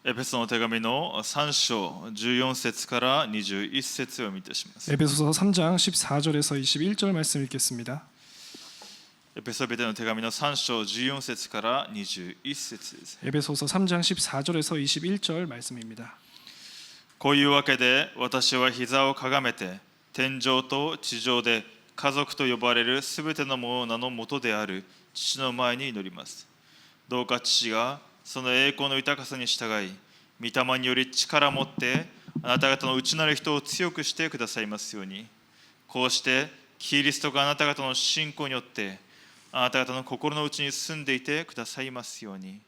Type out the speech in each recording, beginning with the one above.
エペソの手紙の3章14節から21節を見てします。 에베소서 3장 14절에서 21절 말씀 읽겠습니다. エペソビテの手紙の3章14節から21節です。 에베소서 3장 14절에서 21절 말씀입니다. こういうわけで私は膝をかがめて天上と地上で家族と呼ばれるすべてのものの名の元である父の前に祈ります。どうか父がその栄光の豊かさに従い、御霊により力を持ってあなた方の内なる人を強くしてくださいますように。こうしてキリストがあなた方の信仰によってあなた方の心の内に住んでいてくださいますように。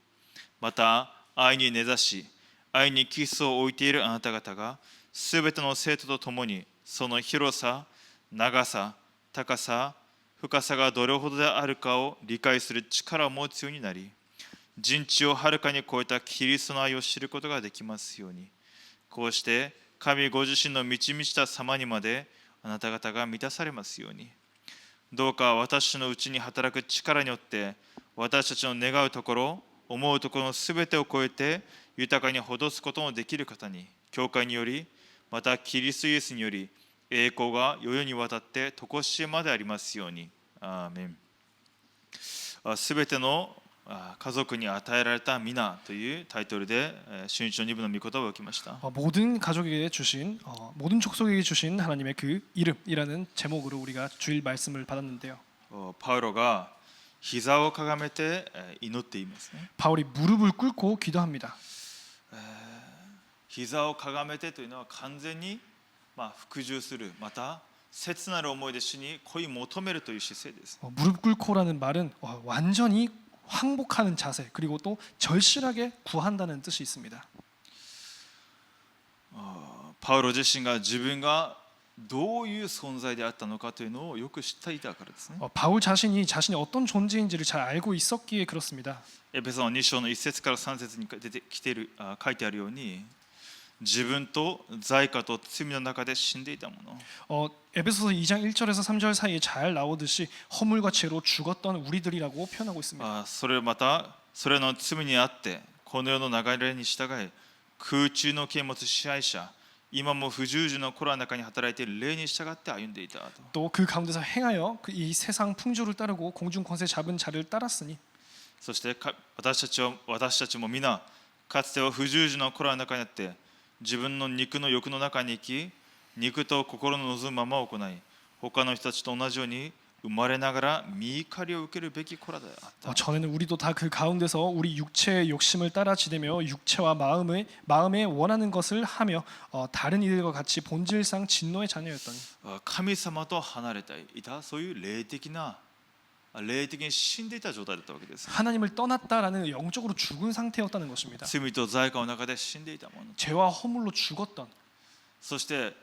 また愛に根ざし愛に基礎を置いているあなた方がすべての生徒と共にその広さ、長さ、高さ、深さがどれほどであるかを理解する力を持つようになり、人知をはるかに超えたキリストの愛を知ることができますように。こうして神ご自身の満ち満ちた様にまであなた方が満たされますように。どうか私のうちに働く力によって私たちの願うところ、思うところのすべてを超えて豊かに施すことのできる方に、教会により、またキリストイエスにより栄光が世々にわたって常しえまでありますように。アーメン。すべての家族に与えられた皆というタイトルで春一の2部の御言葉を受けました。 모든 가족에게 주신 모든 족속에게 주신 하나님의 그 이름이라는 제목으로 우리가 주일 말씀을 받았는데요. パウロが膝をかがめて祈っていますね。 바울이 무릎을 꿇고 기도합니다. 膝をかがめてというのは完全に服従する、また切なる思いで主に恋求めるという姿勢です。 무릎 꿇고라는 말은 완전히 항복하는 자세, 그리고 또 절실하게 구한다는 뜻이 있습니다. パウロ自身が自分がどういう存在であったのかというのをよく知っていたからですね。 바울 자신이 어떤 존재인지를 잘 알고 있었기에 그렇습니다. エペソの2章の1節から3節に出てきている書いてあるように、自分と罪過と罪の中で死んでいたもの。 에베소서 2장 1절에서 3절 사이에 잘 나오듯이 허물과 죄로 죽었던 우리들이라고 표현하고 있습니다. それまたそれの罪にあってこの世の流れに従い、空中の権持支配者、今も不従順の子らの中に働いている霊に従って歩んでいたと。 또 그 가운데서 행하여 이 세상 풍조를 따르고 공중 권세 잡은 자를 따랐으니. そして私たちも皆かつては不従順の子らの中にあって自分の肉の欲の中に生き、肉と心の望むまま行い、他の人たちと同じように生まれながら見怒りを受けるべき子らであった。 전에는 우리도 다 그 가운데서 우리 육체의 욕심을 따라 지내며 육체와 마음에 원하는 것을 하며 다른 이들과 같이 본질상 진노의 자녀였더니. 神様と離れていた、そういう霊的に死んでいた状態だったわけです。 하나님을 떠났다라는 영적으로 죽은 상태였다는 것입니다. 罪と罪過の中で死んでいたもの。 죄와 허물로 죽었던. そして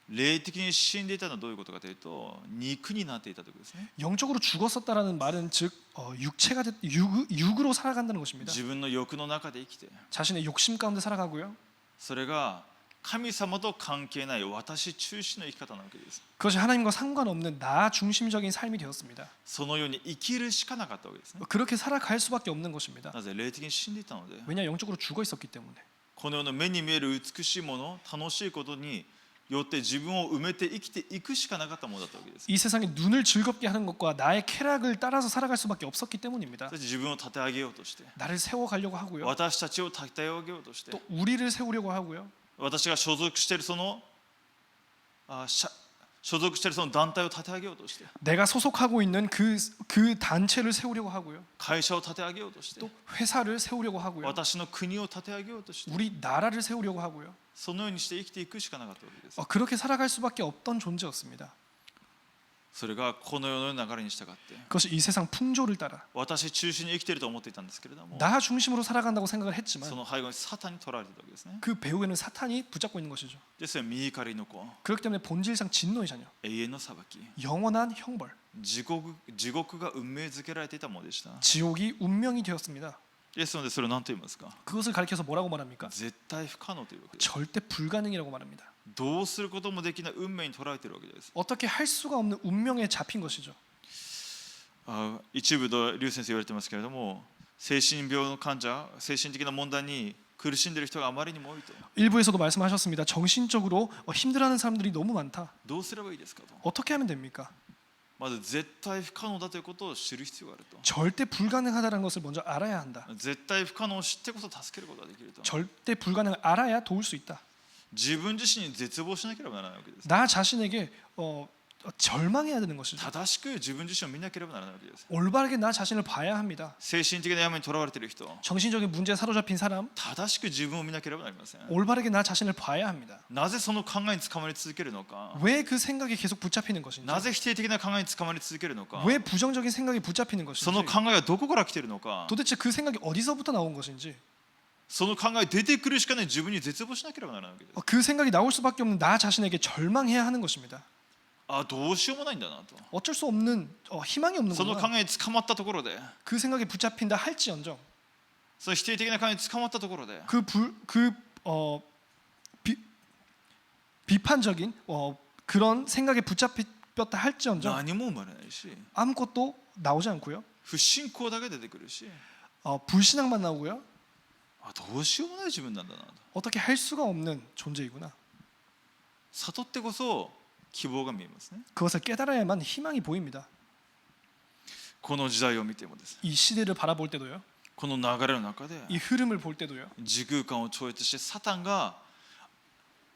霊的に死んでいたのはどういうことかというと、肉になっていたということですね。 영적으로 죽었었다라는 말은 즉 육체가 육으로 살아간다는 것입니다. 自分の欲の中で生きて、 자신의 욕심 가운데 살아가고요. それが神様と関係ない私中心の生き方なわけです。 그것이 하나님과 상관없는 나 중심적인 삶이 되었습니다. そのように生きるしかなかったわけですね。 그렇게 살아갈 수밖에 없는 것입니다. なぜ霊的に死んでいたので、 왜냐 영적으로 죽어 있었기 때문에. この世の目に見える美しいもの、楽しいことによって自分を埋めて生きていくしかなかったものだったわけです。 이 세상에 눈을 즐겁게 하는 것과 나의 쾌락을 따라서 살아갈 수밖에 없었기 때문입니다. 自分を立て上げようとして、 나를 세워가려고 하고요. 私たちを立て上げようとして、 또 우리를 세우려고 하고요. 私が所属しているその団体を立て上げようとして、 내가 소속하고 있는 그 단체를 세우려고 하고요. 会社を立て上げようとして、 또 회사를 세우려고 하고요. 私の国を立て上げようとして、 우리 나라를 세우려고 하고요. そのようにして生きていくしかなかったわけです。 그렇게 살아갈 수밖에 없던 존재였습니다. それがこの世の流れに従って、 그것이 이 세상 풍조를 따라 私中心に生きていると思っていたんですけれども、 나 중심으로 살아간다고 생각을 そ 했지만 の背後にサタンに取られていたわけですね。 그 배후에는 사탄이 붙잡고 있는 것이죠. ですから見怒りの子、 그렇기 때문에 본질상 진노의 자녀, 永遠の裁き、 영원한 형벌, 地獄が運命づけられていたものでした。 지옥이 운명이 되었습니다. ですのでそれを何と言いますか。 그것을 가리켜서 뭐라고 말합니까? 絶対不可能というわけです。 절대 불가능이라고 말합니다. どうすることもできない運命に取られているわけです。 어떻게 할 수가 없는 운명에 잡힌 것이죠. 一部で劉先生言われてますけれども、精神病の患者、精神的な問題に苦しんでいる人があまりにも多いと。 일부에서도 말씀하셨습니다. 정신적으로 힘들어하는 사람들이 너무 많다. どうすればいいですかと。 어떻게 하면 됩니까? まず絶対不可能だということを知る必要があると。 절대 불가능하다는 것을 먼저 알아야 한다. 絶対不可能を知ってこそ助けることができると。 절대 불가능을 알아야 도울 수 있다. 自分自身に絶望しなければならないわけです。 나 자신에게 절망해야 되는 것이죠. 正しく自分自身を見なければならないわけです。 올바르게 나 자신을 봐야 합니다. 精神的な病にとらわれている人、 정신적인 문제에 사로잡힌 사람 正しく自分を見なければなりません。 올바르게 나 자신을 봐야 합니다. なぜその考えにつかまり続けるのか、 왜 그 생각에 계속 붙잡히는 것인지, なぜ否定的な考えにつかまり続けるのか、 왜 부정적인 생각이 붙잡히는 その 것인지, 考えがどこから来ているのか、 도대체 그 생각이 어디서부터 나온 것인지, その考え出てくるしかない自分に絶望しなければならないわけです。 그 생각이 나올 수밖에 없는 나 자신에게 절망해야 하는 것입니다. あ、どうしようもないんだなと。 어쩔 수 없는 희망이 없는 その考 거구나. えにつかまったところで、 그 생각에 붙잡힌다 할지언정 その否定的な考えにつかまったところで、 비판적인 그런 생각에 붙잡혔다 할지언정 何も生まれないし、 아무것도 나오지 않고요. 不信仰だけ出てくるし、 불신앙만 나오고요. あ、どうしようもない自分なんだなと。 어떻게 할 수가 없는 존재이구나. 悟ってこそ希望が見えますね。 그것을 깨달아야만 희망이 보입니다. この時代を見てもですね、 이 시대를 바라볼 때도요. この流れの中で 이 흐름을 볼 때도요. 時空間を超越してサタンが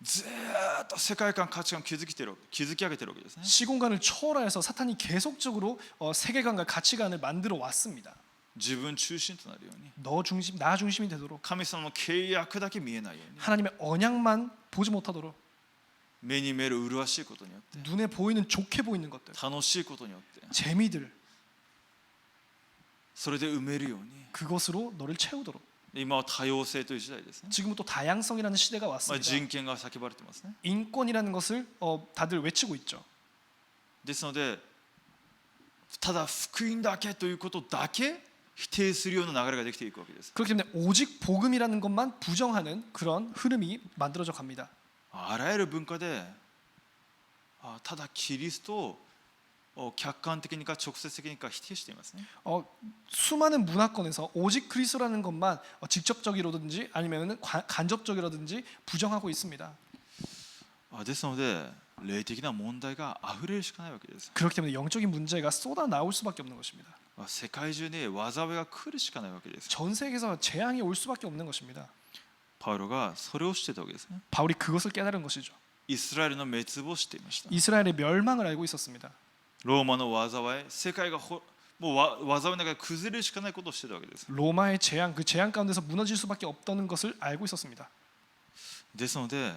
ずっと世界観価値観を築き上げているわけですね。 시공간을 초월해서 사탄이 계속적으로 세계관과 가치관을 만들어 왔습니다. 自分中心となるように、 너 중심, 나 중심이 되도록, 神様の契約だけ見えないように、 하나님의 언약만 보지 못하도록, 目に見える麗しいことによって、 눈에 보이는 좋게 보이는 것들, 楽しいことによって、 재미들, それで埋めるように。 그것으로 너를 채우도록. 今は多様性という時代ですね。 지금은 또 다양성이라는 시대가 まあ、 왔습니다. 人権が叫ばれてますね。 인권이라는 것을 다들 외치고 있죠. ですので、ただ福音だけということだけ否定するような流れができていくわけです。 그렇기 때문에 오직 복음이라는 것만 부정하는 그런 흐름이 만들어져 갑니다. あらゆる文化で、ただキリストを客観的にか直接的にか否定していますね。 수많은 문화권에서 오직 그리스도라는 것만 직접적이라든지 아니면 간접적이라든지 부정하고 있습니다. ですので霊的な問題があふれるしかないわけです。 그렇기 때문에 영적인 문제가 쏟아 나올 수밖에 없는 것입니다. 世界中に災いが来るしかないわけです。 전 세계에서 재앙이 올 수밖에 없는 것입니다. パウロがそれを知っていたわけですね。 바울이 그것을 깨달은 것이죠. イスラエルの滅亡を知っていました。 이스라엘의 멸망을 알고 있었습니다. ローマの災い、世界がもう災いの中で崩れるしかないことを知っていたわけです。 로마의 재앙, 그 재앙 가운데서 무너질 수밖에 없다는 것을 알고 있었습니다. ですので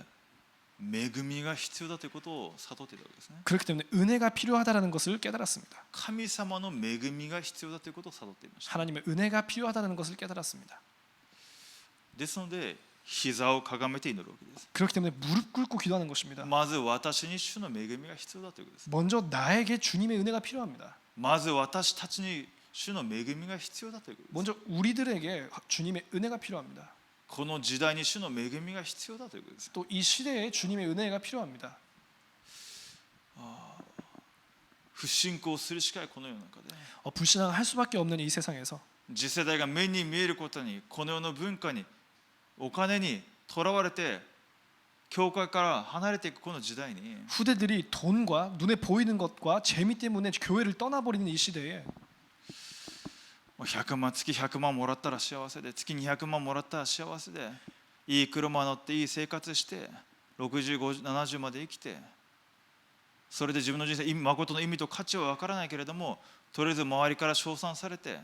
恵みが必要だということを悟っていたわけですね。 그렇기 때문에 은혜가 필요하다는 것을 깨달았습니다. 神様の恵みが必要だということを悟っていました。 하나님의 은혜가 필요하다는 것을 깨달았습니다. ですので膝をかがめて祈るわけです。 그렇기 때문에 무릎 꿇고 기도하는 것입니다. まず私に主の恵みが必要だということです。 먼저 나에게 주님의 은혜가 필요합니다. まず私たちに主の恵みが必要だということです。 먼저 우리들에게 주님의 은혜가 필요합니다. この時代に主の恵みが必要だということです。 또 이 시대에 주님의 은혜가 필요합니다. 不信仰するしかないこの世の中で、 불신앙을 할 수밖에 없는 이 세상에서 次世代が目に見えることに、この世の文化に、お金にとらわれて教会から離れていくこの時代に、 후대들이 돈과 눈에 보이는 것과 재미 때문에 교회를 떠나버리는 이 시대에 100万月100万もらったら幸せで、月200万もらったら幸せで、いい車乗っていい生活して60、50、70まで生きて、それで自分の人生誠の意味と価値は分からないけれども、とりあえず周りから称賛されて、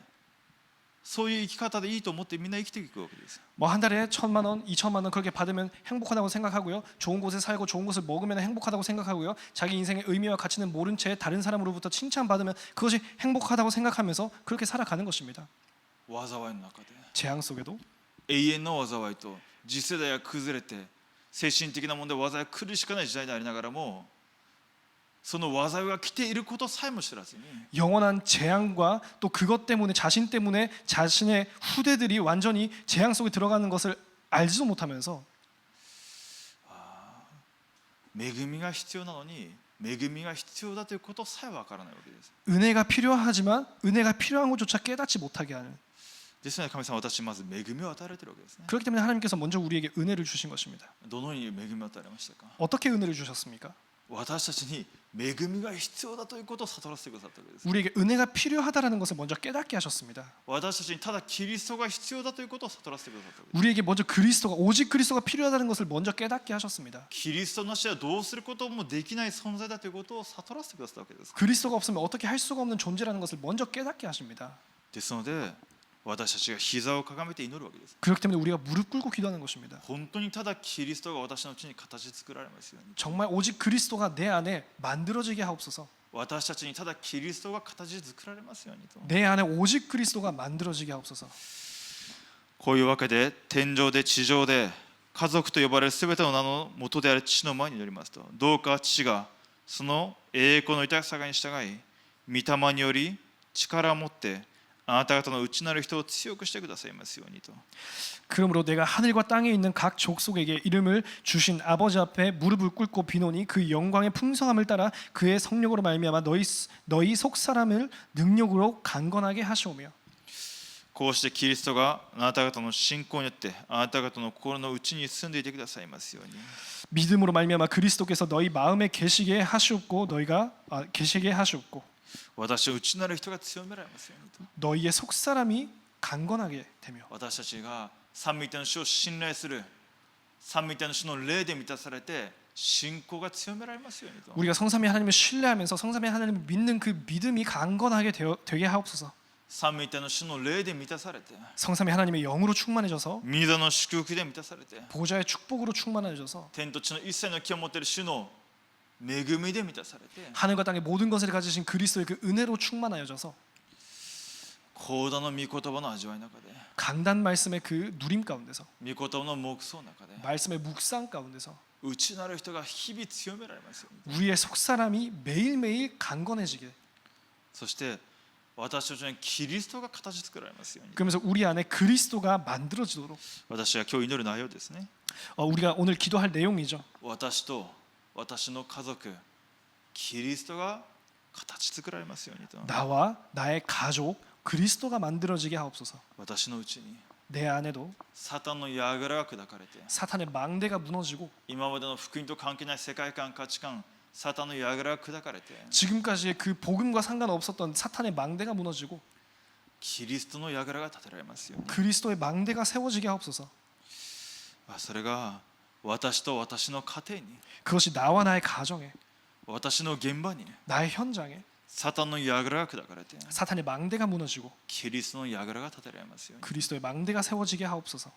そういう生き方でいいと思ってみんな生きていくわけです。 뭐 한 달에 1,000만 원, 2,000만 원 그렇게 받으면 행복하다고 생각하고요. 좋은 곳에 살고 좋은 것을 먹으면 행복하다고 생각하고요. 자기 인생의 의미와 가치는 모른 채 다른 사람으로부터 칭찬받으면 그것이 행복하다고 생각하면서 그렇게 살아가는 것입니다. 災いの中で 재앙 속에도 永遠の災いと次世代が崩れて精神的な問題災いが来るしかない時代でありながらも、その災いが来ていることさえも知らずに、 영원한 재앙과 또 그것 때문에 자신 때문에 자신의 후대들이 완전히 재앙 속에 들어가는 것을 알지도 못하면서 恵みが必要なのに恵みが必要だということさえわからないわけです。 은혜가 필요하지만 은혜가 필요한 것조차 깨닫지 못하게 하는 ですので神様は私にまず恵みを与えられているわけですね。 그렇기 때문에 하나님께서 먼저 우리에게 은혜를 주신 것입니다. どのように恵みを与えられましたか。 어떻게 은혜를 주셨습니까? 私たちに恵みが必要だということを悟らせてくださったわけです。 우리에게 은혜가 필요하다라는 것을 먼저 깨닫게 하셨습니다. 私たちにただキリストが必要だということを悟らせてくださったわけです。 우리에게 먼저 그리스도가 오직 그리스도가 필요하다는 것을 먼저 깨닫게 하셨습니다. キリストなしはどうすることもできない存在だということを悟らせてくださったわけです。 그리스도가 없으면 어떻게 할 수가 없는 존재라는 것을 먼저 깨닫게 하십니다. ですので私たちが膝をかがめて祈るわけです。 그렇기 때문에 우리가 무릎 꿇고 기도하는 것입니다. 本当にただキリストが私のうちに形作られますように。 정말 오직 그리스도가 내 안에 만들어지게 하옵소서. 私たちにただキリストが形作られますようにと。 내 안에 오직 그리스도가 만들어지게 하옵소서. こういうわけで天上で地上で家族と呼ばれるすべての名の元である父の前に祈りますと、どうか父がその栄光の豊かさに従い、御霊により力を持ってあなた方の内なる人を強くしてくださいますようにと。 그러므로 내가 하늘과 땅에 있는 각 족속에게 이름을 주신 아버지 앞에 무릎을 꿇고 비노니 그 영광의 풍성함을 따라 그의 성령으로 말미암아 너희 속 사람을 능력으로 강건하게 하시오며. こうしてキリストがあなた方の信仰によってあなた方の心の内に住んでいてくださいますように。 믿음으로 말미암아 그리스도께서 너희 마음에 계시게 하시옵고 계시게 하시옵고 私の内なる人が強められますようにと。 너희의 속 사람이 강건하게 되며 私たちが三位一体の主を信頼する三位一体の主の霊で満たされて信仰が強められますようにと。 우리가 성삼위 하나님을 신뢰하면서 성삼위 하나님을 믿는 그 믿음이 강건하게 되게 하옵소서. 三位一体の主の霊で満たされて 성삼위 하나님의 영으로 충만해져서 御座の祝福で満たされて 보좌의 축복으로 충만해져서 天と地の一切の木を持っている主の恵みで満たされて 하늘과 땅의 모든 것을 가지신 그리스도의 그 은혜로 충만하여져서 講談の御言葉の味わいの中で 강단 말씀의 그 누림 가운데서 御言葉の黙想の中で 말씀의 묵상 가운데서 内なる人が日々強められますように。 우리의 속 사람이 매일매일 강건해지게 そして私たちにキリストが形作られますように。 그러면서 우리 안에 그리스도가 만들어지도록 私が今日祈る内容ですね。 우리가 오늘 기도할 내용이죠. 私と私の家族キリストが形作られますようにと。 나와 나의 가족 그리스도가 만들어지게 하옵소서. 私のうちに 내 안에도 サタンの櫓が砕かれて 사탄의 망대가 무너지고 今までの福音と関係ない世界観価値観サタンの櫓が砕かれて 지금까지의 그 복음과 상관없었던 사탄의 망대가 무너지고 キリストの櫓が立てられますように。 그리스도의 망대가 세워지게 하옵소서. それが私と私の家庭に 그것이 나와 나의 가정에 私の現場に 나의 현장에 サタンの櫓が砕かれて 사탄의 망대가 무너지고 キリストの櫓が立てられますように。 그리스도의 망대가 세워지게 하옵소서.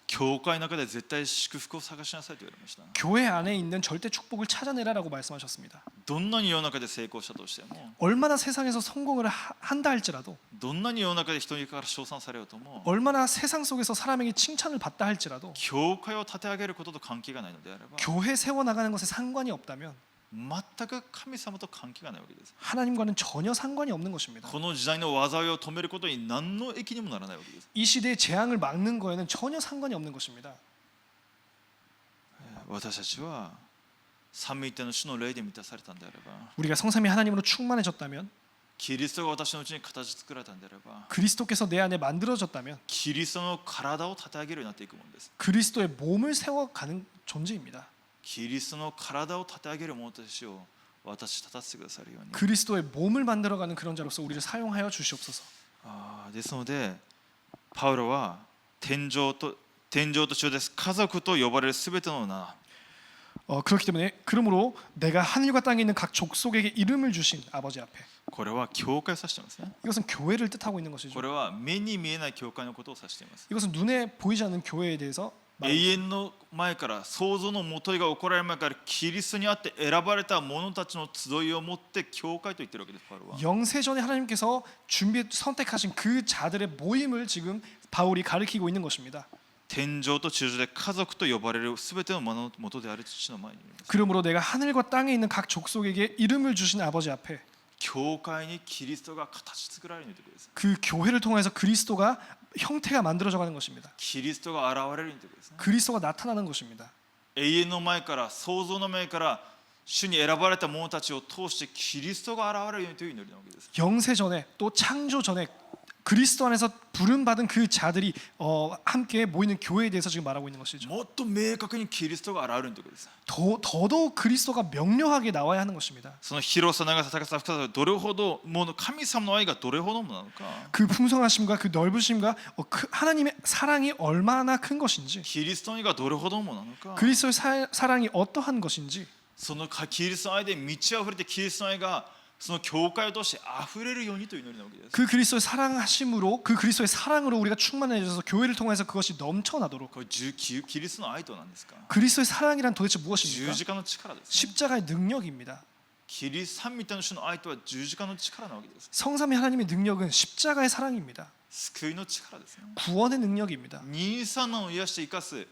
教会の中で絶対祝福を探しなさいと言われました。 교회 안에 있는 절대 축복을 찾아내라라고 말씀하셨습니다. どんなに世の中で成功したとしても 얼마나 세상에서 성공을 한다 할지라도 どんなに世の中で人から称賛されようとも 얼마나 세상 속에서 사람에게 칭찬을 받다 할지라도 教会を立て上げることと関係がないのであれば 교회 세워나가는 것에 상관이 없다면 全く神様と関係がないわけです。 하나님과는 전혀 상관이 없는 것입니다. この時代の災いを止めることに何の益にもならないわけです。 이 시대의 재앙을 막는 거에는 전혀 상관이 없는 것입니다. 私たちは三位一体の主の霊で満たされたんであれば 우리가 성삼위 하나님으로 충만해졌다면 キリストが私のうちに形作られたんであれば 그리스도께서 내 안에 만들어졌다면 キリストの体を立て上げるようになっていくものです。 그리스도의 몸을 세워가는 존재입니다. キリストの体を立て上げる者たちを私立たせてくださるように。 그리스도의 몸을 만들어가는 그런 자로서 우리를 사용하여 주시옵소서. ですのでパウロは天上と地上です家族と呼ばれるすべての名 그렇기 때문에 그러므로 내가 하늘과 땅에 있는 각 족속에게 이름을 주신 아버지 앞에 これは教会を指していますね。 이것은 교회를 뜻하고 있는 것이죠. これは目に見えない教会のことを指しています。 이것은 눈에 보이지 않는 교회에 대해서 永遠の前から創造のもといが起こられる前からキリストにあって選ばれた者たちの集いをもって教会と言ってるわけです。パウロは 영세전에 하나님께서 선택하신 그 자들의 모임을 지금 바울이 가리키고 있는 것입니다. 天上と地上で家族と呼ばれるすべてのものの元である父の前にいます。 그러므로 내가 하늘과 땅에 있는 각 족속에게 이름을 주신 아버지 앞에 教会にキリストが形作られるということです。 그 교회를 통해서 그리스도가 형태가 만들어져가는 것입니다. キリストが現れるということですね。 그리스도가 나타나는 것입니다. 永遠の前から創造の前から主に選ばれた者たちを通してキリストが現れるようにという祈りなわけです。 영세전에 또 창조 전에 그리스도 안에서 부름 받은 그 자들이 함께 모이는 교회에 대해서 지금 말하고 있는 것이죠. もっと明確にキリストが現れるということです。 더더욱 그리스도가 명료하게 나와야 하는 것입니다. その広さ長さ高さ深さがどれほどもう神様の愛がどれほどもなのか、 그 풍성하심과 그 넓으심과 하나님의 사랑이 얼마나 큰 것인지, キリストの愛がどれほどもなのか、 그리스도의 사랑이 어떠한 것인지, そのキリストの愛で満ち溢れてキリストの愛がその教会を通して溢れるようにという祈りなわけです。 그 그리스도의 사랑하심으로, 그 그리스도의 사랑으로 우리가 충만해져서 교회를 통해서 그것이 넘쳐나도록. これキリストの愛とは何ですか？ 그리스도의 사랑이란 도대체 十 무엇입니까? 字架の力です、ね。 십자가의 능력입니다. キリスト三位一体の主の愛とは十字架の力なわけです。 성삼위 하나님의 능력은 십자가의 사랑입니다. 救いの力ですね。 구원의 능력입니다. 兄さんの癒して生かす、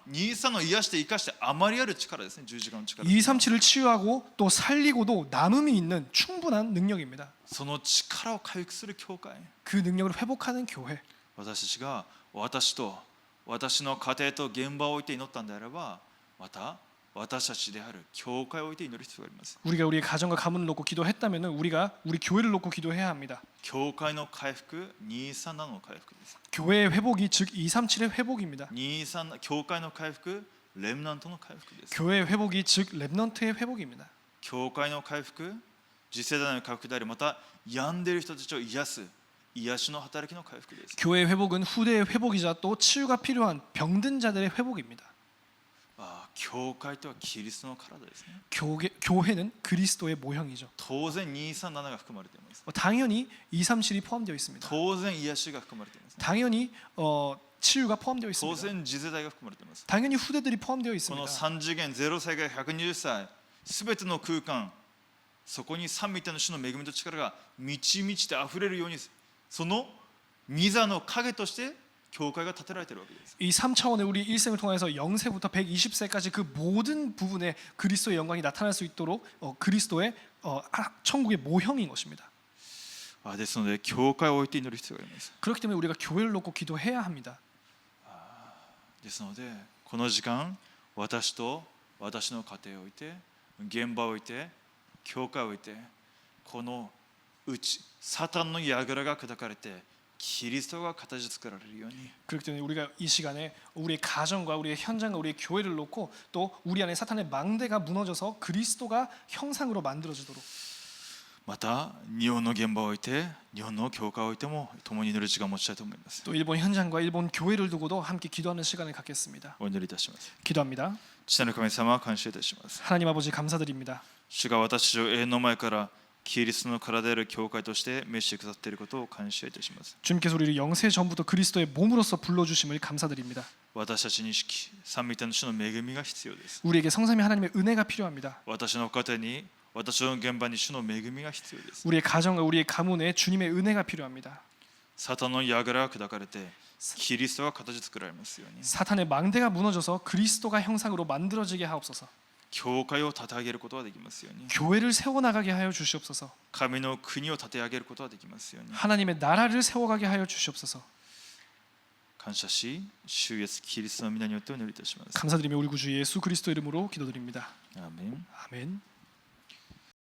兄さんの癒して生かしてあまりある力ですね。十字架の力。 237를 치유하고 또 살리고도 남음이 있는 충분한 능력입니다. その力を回復する教会。 그 능력을 회복하는 교회. 私たちが私と私の家庭と現場を置いて祈ったんであれば、また私たちである教会を置いて祈る必要があります。 우리가 우리의 가정과 가문을 놓고 기도했다면은 우리가 우리 교회를 놓고 기도해야 합니다. 教会の回復、237の回復です。 교회의 회복이 즉 237의 회복입니다. 23教会の回復、レムナントの回復です。 교회의 회복이 즉 랩넌트의 회복입니다. 教会の回復、次世代の回復であり、また病んでいる人たちを癒す癒しの働きの回復です。 교회의 회복은 후대의 회복이자 또 치유가 필요한 병든 자들의 회복입니다. 教会とはキリストの体ですね。 교회는 그리스도의 모형이죠. 当然237が含まれています。 당연히 237이 포함되어 있습니다. 当然癒しが含まれています。 당연히 치유가 포함되어 当 있습니다. 然次世代が含まれています。 당연히 후대들이 포함되어 この 있습니다. 3次元0歳から120歳、すべての空間、そこに三位一体の主の恵みと力が満ち満ちて溢れるように、その御座の影として教会が建てられているわけです。 이 3차원의 우리 일생을 통해서 0세부터 120세까지 그 모든 부분에 그리스도의 영광이 나타날 수 있도록 그리스도의 천국의 모형인 것입니다. ですので教会を置いて祈る必要があります。 그렇기 때문에 우리가 교회를 놓고 기도해야 합니다. ですのでこの時間、私と私の家庭を置いて、現場を置いて、教会を置いて、このうちサタンの櫓が砕かれてキリストが形作られるように。 그렇기 때문에 우리가 이 시간에 우리의 가정과 우리의 현장과 우리의 교회를 놓고 또 우리 안에 사탄의 망대가 무너져서 그리스도가 형상으로 만들어지도록. また日本の現場を置いて、日本の教会を置いても共に祈る時間を持ちたいと思います。 또 일본 현장과 일본 교회를 두고도 함께 기도하는 시간을 갖겠습니다. お祈りいたします。 기도합니다. 父なる神様、感謝いたします。 하나님 아버지 감사드립니다. 主が私たちを永遠の前からキリストの体である教会として召してくださっていることを感謝いたします。 주님께서 우리를 영세 전부터 그리스도의 몸으로서 불러주심을 감사드립니다. 私たちに三位一体の主の恵みが必要です。 우리에게 성삼위 하나님의 은혜가 필요합니다. 私の家庭に、私の現場に主の恵みが必要です。 우리의 가정과 우리의 가문에 주님의 은혜가 필요합니다. サタンの櫓が砕かれてキリストが形作られますように。 사탄의 망대가 무너져서 그리스도가 형상으로 만들어지게 하옵소서. 教会を立て上げることができますように。 교회를 세워나가게 하여 주시옵소서. 神の国を立て上げることができますように。 하나님의 나라를 세워가게 하여 주시옵소서. 感謝し、主イエスキリストの皆によってお祈りいたします。 감사드리며 우리 구주 예수 그리스도 이름으로 기도드립니다. アーメン。 아멘.